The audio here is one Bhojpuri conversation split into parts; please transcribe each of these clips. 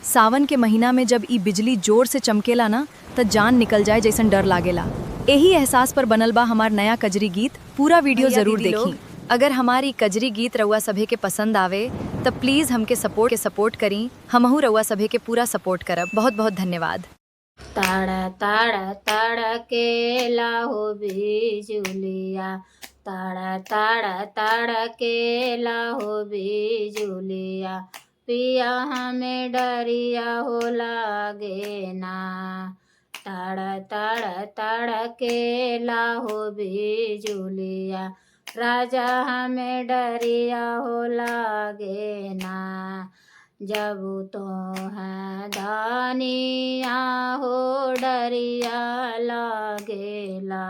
सावन के महीना में जब ई बिजली जोर से चमकेला ना त जान निकल जाए जैसन डर लागेला। यही एहसास पर बनल बा हमार नया कजरी गीत। पूरा वीडियो जरूर देखी। अगर हमारी कजरी गीत रउआ सभे के पसंद आवे तो प्लीज हमके सपोर्ट करी। हमहू रउआ सभे के पूरा सपोर्ट करब। बहुत बहुत धन्यवाद। ताड़ा ताड़ा ताड़ा केला हो बिजुलिया, ताड़ा ताड़ा ताड़ा केला हो बिजुलिया, पिया हमें डरिया हो लागे ना। ताड़ा ताड़ा ताड़ा केला हो बिजुलिया, राजा हमें डरिया हो लागे ना। जब तो है दानिया हो डरिया लागेला,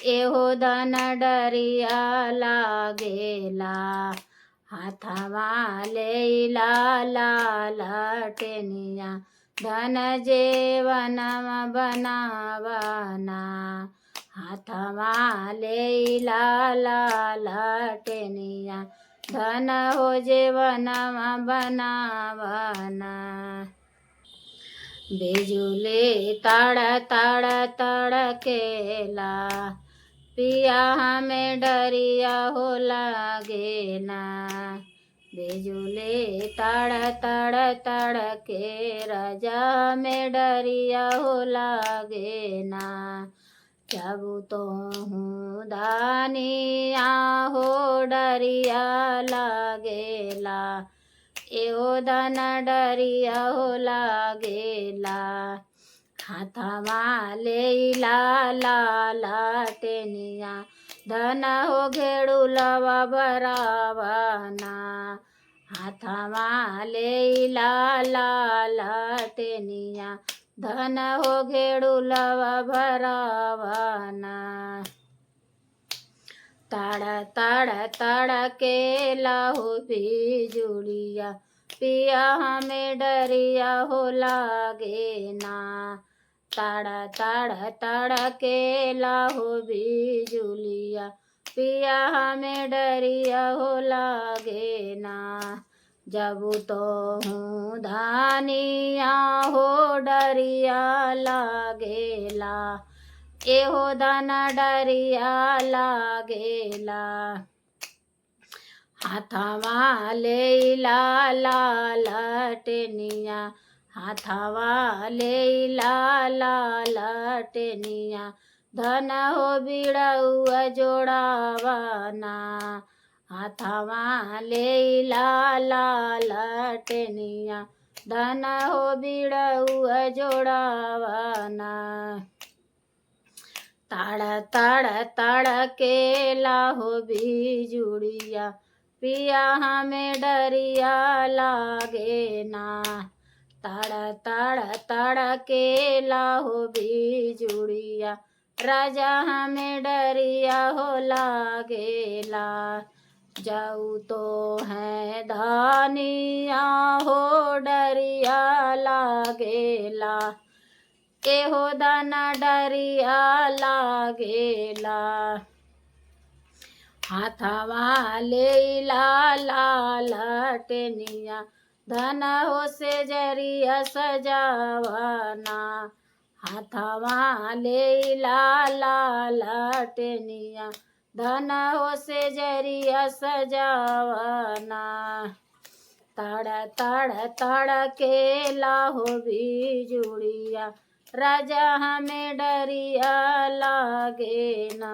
एहो दन डरिया लागेला। हाथवा लेला लालटेनिया, धन जेवनवा बनावना। हाथवा लेला लालटेनिया, धन हो जेवनवा बनावना। बिजुली ताड़ा ताड़ा तड़केला, पिया हमें डरिया हो लागे ना। बिजुली ताड़ा ताड़ा तड़के, राजा में डरिया हो लागे ना। जब तो हूँ दानिया हो डरिया लागेला, एहो दन डरिया हो लागेला। हाथवा लेला लालटेनिया, धन हो घेड़ुलवा बरावना। हाथवा लेला लालटेनिया, धन हो घेड़ुलवा भरावना। ताड़ा ताड़ा ताड़ा केला हो बिजुलिया, पिया हमें डरिया हो लागे ना। ताड़ा ताड़ा ताड़ा केला हो बिजुलिया, पिया हमें डरिया हो लागे ना। जब तो हूँ धानिया हो डरिया लागेला, एहो दाना डरिया लागेला। हाथवा लेला लालटेनिया, हाथवा लेला लालटेनिया, धन हो बिड़उआ जोड़ावना। हाथवा लेला लालटेनिया, धन हो बिड़उआ जोड़ावना। ताड़ा ताड़ा ताड़ा केला हो बिजुलिया, पिया हमें डरिया लागे ना। ताड़ा ताड़ा ताड़ा केला हो बिजुलिया, राजा हमें डरिया हो लागेला। जाऊ तो है धानिया हो डरिया लागेला, एहो दाना डरिया लागेला। हाथवा लेला लालटेनिया, धन हो से जरिया सजावना। हाथवा लेला लालटेनिया, धन हो से जरिया सजावना। ताड़ा ताड़ा ताड़ा केला हो बिजुलिया, राजा हमें डरिया लागे ना।